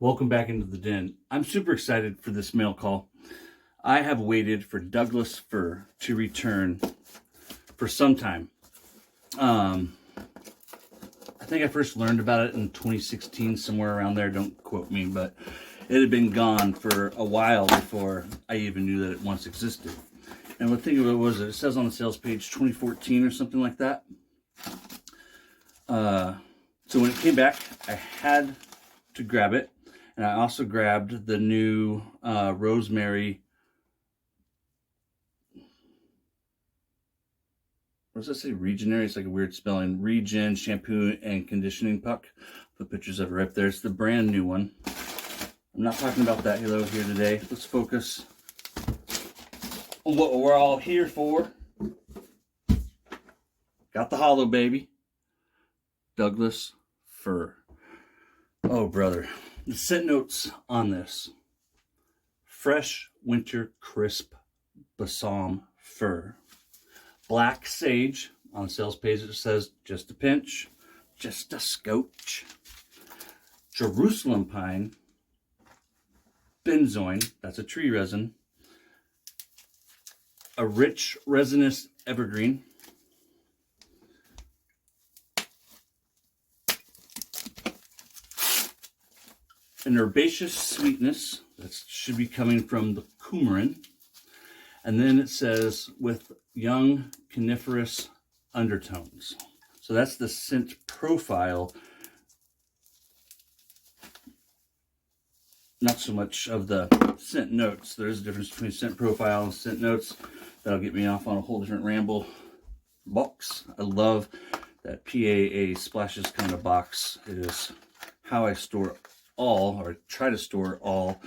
Welcome back into the den. I'm super excited for this mail call. I have waited for Douglas fir to return for some time. I think I first learned about it in 2016, somewhere around there. Don't quote me, but it had been gone for a while before I even knew that it once existed. And the thing of it was, it says on the sales page 2014 or something like that. So when it came back, I had to grab it. And I also grabbed the new rosemary. What does that say? Regenerate? It's like a weird spelling. Regen shampoo and conditioning puck. Put pictures of it right there. It's the brand new one. I'm not talking about that here today. Let's focus on what we're all here for. Got the hollow baby. Douglas fir. Oh, brother. The scent notes on this: fresh winter crisp balsam fir, black sage. On the sales page it says just a pinch, just a scotch, Jerusalem pine, benzoin, that's a tree resin, a rich resinous evergreen, an herbaceous sweetness that should be coming from the coumarin, and then it says with young coniferous undertones. So that's the scent profile, not so much of the scent notes. There's a difference between scent profile and scent notes. That'll get me off on a whole different ramble. Box. I love that PAA splashes kind of box. It is how I store all, or try to store all,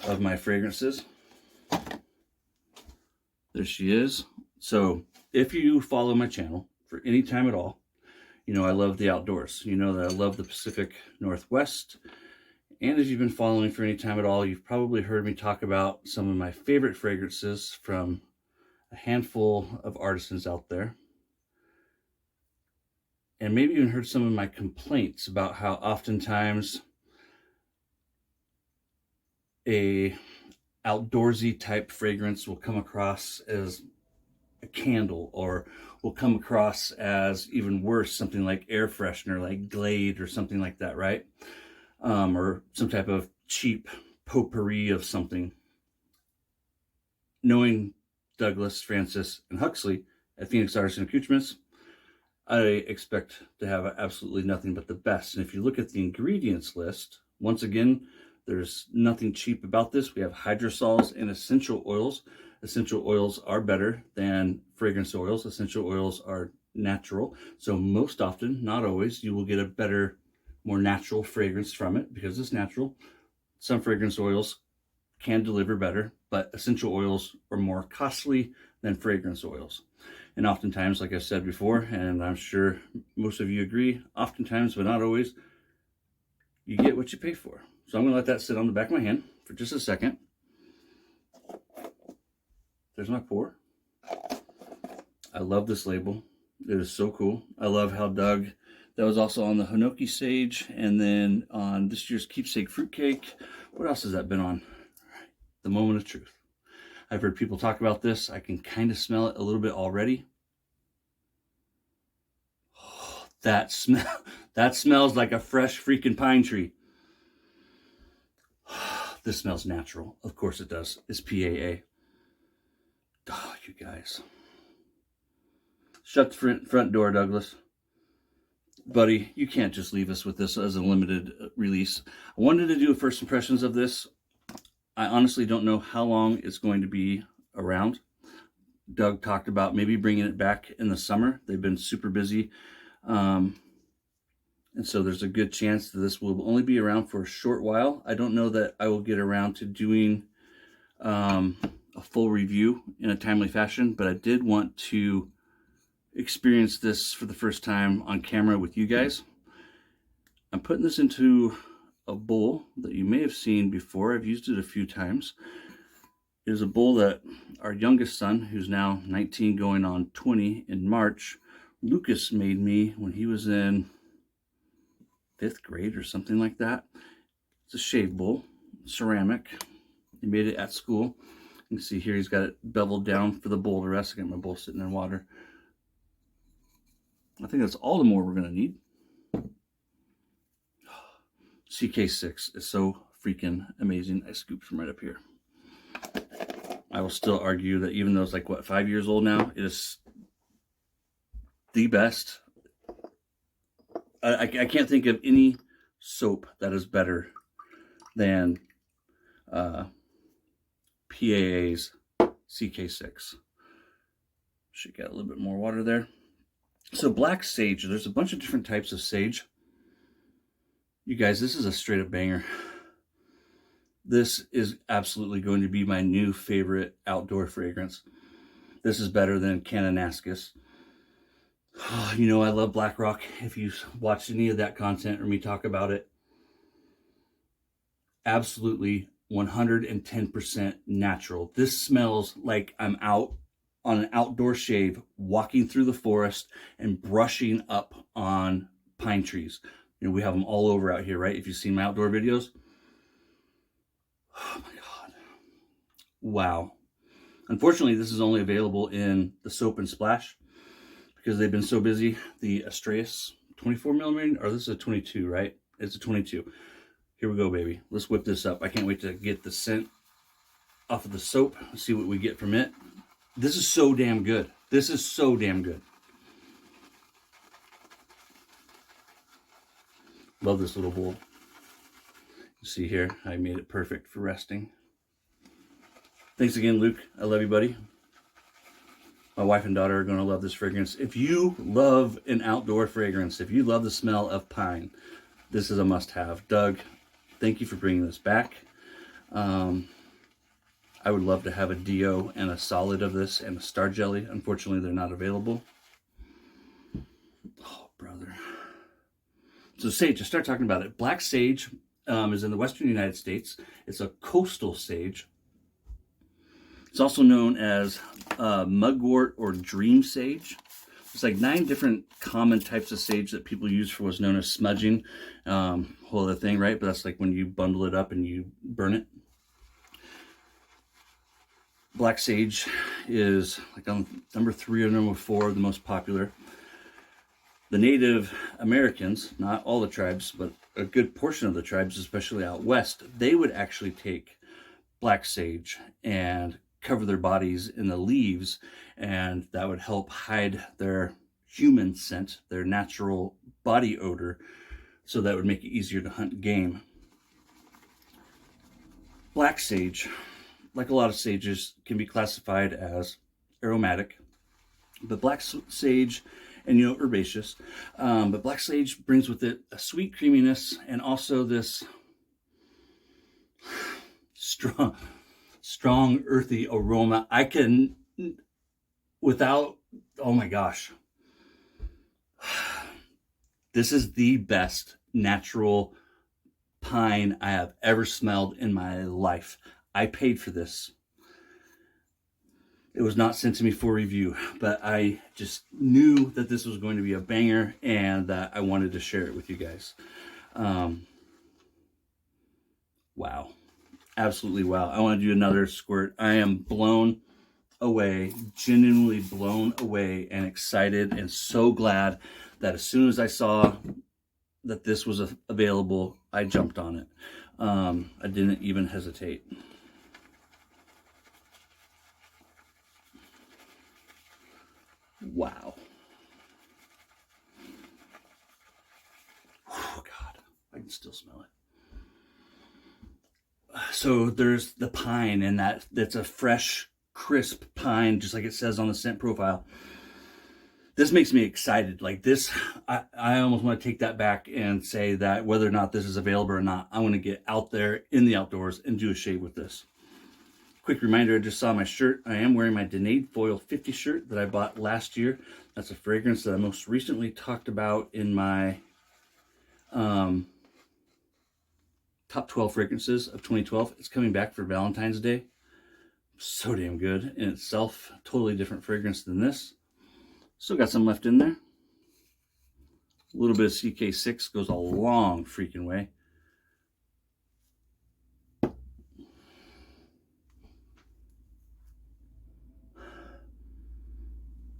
of my fragrances. There she is. So if you follow my channel for any time at all, you know I love the outdoors. You know that I love the Pacific Northwest. And if you've been following for any time at all, you've probably heard me talk about some of my favorite fragrances from a handful of artisans out there. And maybe even heard some of my complaints about how oftentimes a outdoorsy type fragrance will come across as a candle, or will come across as even worse, something like air freshener, like Glade or something like that, right? Or some type of cheap potpourri of something. Knowing Douglas, Francis, and Huxley at Phoenix Artisan Accoutrements, I expect to have absolutely nothing but the best. And if you look at the ingredients list, once again, there's nothing cheap about this. We have hydrosols and essential oils. Essential oils are better than fragrance oils. Essential oils are natural. So most often, not always, you will get a better, more natural fragrance from it because it's natural. Some fragrance oils can deliver better, but essential oils are more costly than fragrance oils. And oftentimes, like I said before, and I'm sure most of you agree, oftentimes, but not always, you get what you pay for. So I'm going to let that sit on the back of my hand for just a second. There's my pour. I love this label. It is so cool. I love how Doug, that was also on the Hinoki Sage, and then on this year's Keepsake Fruitcake. What else has that been on? The Moment of Truth. I've heard people talk about this. I can kind of smell it a little bit already. Oh, that smells like a fresh freaking pine tree. This smells natural. Of course it does. It's PAA. Oh, you guys. Shut the front door, Douglas. Buddy, you can't just leave us with this as a limited release. I wanted to do a first impressions of this. I honestly don't know how long it's going to be around. Doug talked about maybe bringing it back in the summer. They've been super busy. And so there's a good chance that this will only be around for a short while. I don't know that I will get around to doing a full review in a timely fashion, but I did want to experience this for the first time on camera with you guys. I'm putting this into a bowl that you may have seen before. I've used it a few times. It is a bowl that our youngest son, who's now 19 going on 20 in March, Lucas made me when he was in 5th grade or something like that. It's a shave bowl, ceramic. He made it at school. You can see here he's got it beveled down for the bowl to rest. I got my bowl sitting in water. I think that's all the more we're going to need. CK6 is so freaking amazing. I scooped from right up here. I will still argue that even though it's like, what, 5 years old now, it is the best. I can't think of any soap that is better than PAA's CK6. Should get a little bit more water there. So black sage, there's a bunch of different types of sage. You guys, this is a straight up banger. This is absolutely going to be my new favorite outdoor fragrance. This is better than Kananaskis. You know I love Black Rock. If you've watched any of that content or me talk about it, absolutely 110% natural. This smells like I'm out on an outdoor shave, walking through the forest and brushing up on pine trees. You know, we have them all over out here, right? If you've seen my outdoor videos. Oh my God. Wow. Unfortunately, this is only available in the soap and splash because they've been so busy. The Astraeus 24 millimeter, or this is a 22, right? It's a 22. Here we go, baby. Let's whip this up. I can't wait to get the scent off of the soap, see what we get from it. This is so damn good. This is so damn good. Love this little bowl. You see here, I made it perfect for resting. Thanks again, Luke. I love you, buddy. My wife and daughter are going to love this fragrance. If you love an outdoor fragrance, if you love the smell of pine, this is a must-have. Doug, thank you for bringing this back. I would love to have a Dio and a solid of this and a Star Jelly. Unfortunately, they're not available. Oh, brother. So sage, let's start talking about it. Black sage is in the western United States. It's a coastal sage. It's also known as mugwort or dream sage. There's like 9 different common types of sage that people use for what's known as smudging. Whole other thing, right? But that's like when you bundle it up and you burn it. Black sage is like on number 3 or number 4, the most popular. The Native Americans, not all the tribes, but a good portion of the tribes, especially out west, they would actually take black sage and cover their bodies in the leaves, and that would help hide their human scent, their natural body odor, so that would make it easier to hunt game. Black sage, like a lot of sages, can be classified as aromatic, but black sage, and you know, herbaceous, but black sage brings with it a sweet creaminess and also this strong earthy aroma. I can, without, oh my gosh, this is the best natural pine I have ever smelled in my life. I paid for this. It was not sent to me for review, but I just knew that this was going to be a banger and that I wanted to share it with you guys. Wow. Absolutely wow. I want to do another squirt. I am blown away, genuinely blown away and excited and so glad that as soon as I saw that this was available, I jumped on it. I didn't even hesitate. Wow. Oh God, I can still smell it. So there's the pine, and that's a fresh, crisp pine, just like it says on the scent profile. This makes me excited. Like this, I almost want to take that back and say that whether or not this is available or not, I want to get out there in the outdoors and do a shave with this. Quick reminder, I just saw my shirt. I am wearing my Denade Foil 50 shirt that I bought last year. That's a fragrance that I most recently talked about in my top 12 fragrances of 2012. It's coming back for Valentine's Day. So damn good in itself. Totally different fragrance than this. Still got some left in there. A little bit of CK6 goes a long freaking way.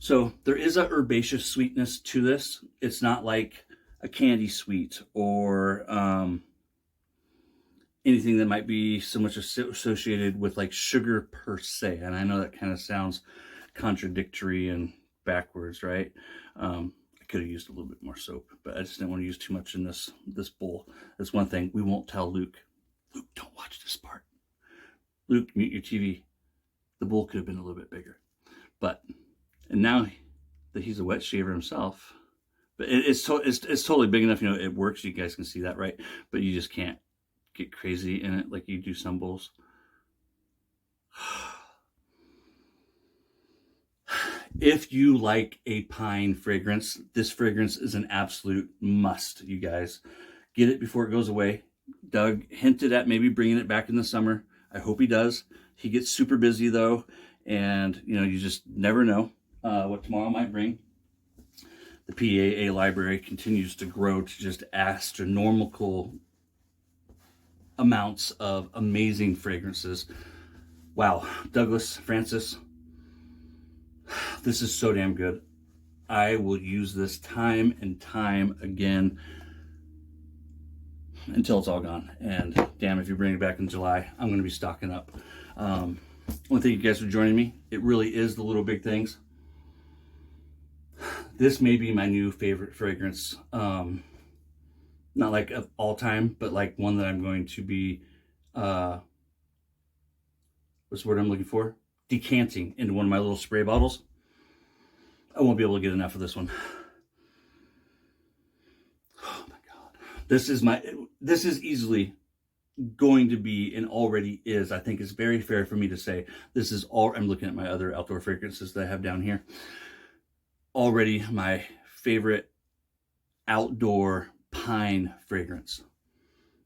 So there is a herbaceous sweetness to this. It's not like a candy sweet or anything that might be so much associated with like sugar per se. And I know that kind of sounds contradictory and backwards, right? I could have used a little bit more soap, but I just didn't want to use too much in this bowl. That's one thing we won't tell Luke. Luke, don't watch this part. Luke, mute your TV. The bowl could have been a little bit bigger. But, and now that he's a wet shaver himself, but it's totally big enough, you know, it works. You guys can see that, right? But you just can't get crazy in it like you do some bowls. If you like a pine fragrance, this fragrance is an absolute must, you guys. Get it before it goes away. Doug hinted at maybe bringing it back in the summer. I hope he does. He gets super busy though, and you know, you just never know what tomorrow might bring. The PAA library continues to grow to just astronomical amounts of amazing fragrances. Wow, Douglas, Francis, this is so damn good. I will use this time and time again until it's all gone. And damn, if you bring it back in July, I'm going to be stocking up. I want to thank you guys for joining me. It really is the little big things. This may be my new favorite fragrance. Not like of all time, but like one that I'm going to be, what's the word I'm looking for? Decanting into one of my little spray bottles. I won't be able to get enough of this one. Oh my God. This is easily going to be, and already is, I think it's very fair for me to say, this is all, I'm looking at my other outdoor fragrances that I have down here. Already my favorite outdoor pine fragrance,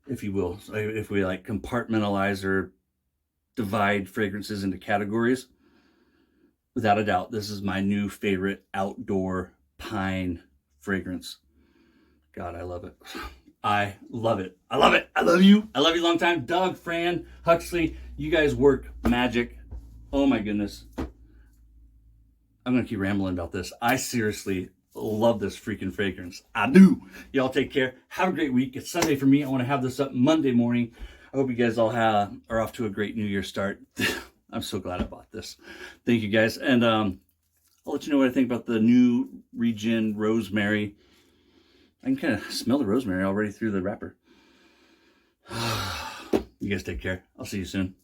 if you will. So if we like compartmentalize or divide fragrances into categories, without a doubt, this is my new favorite outdoor pine fragrance. God, I love it. I love it. I love it. I love you. I love you long time. Doug, Fran, Huxley, you guys work magic. Oh my goodness. I'm going to keep rambling about this. I seriously love this freaking fragrance. I do. Y'all take care. Have a great week. It's Sunday for me. I want to have this up Monday morning. I hope you guys all are off to a great New Year start. I'm so glad I bought this. Thank you guys. And I'll let you know what I think about the new Regen Rosemary. I can kind of smell the rosemary already through the wrapper. You guys take care. I'll see you soon.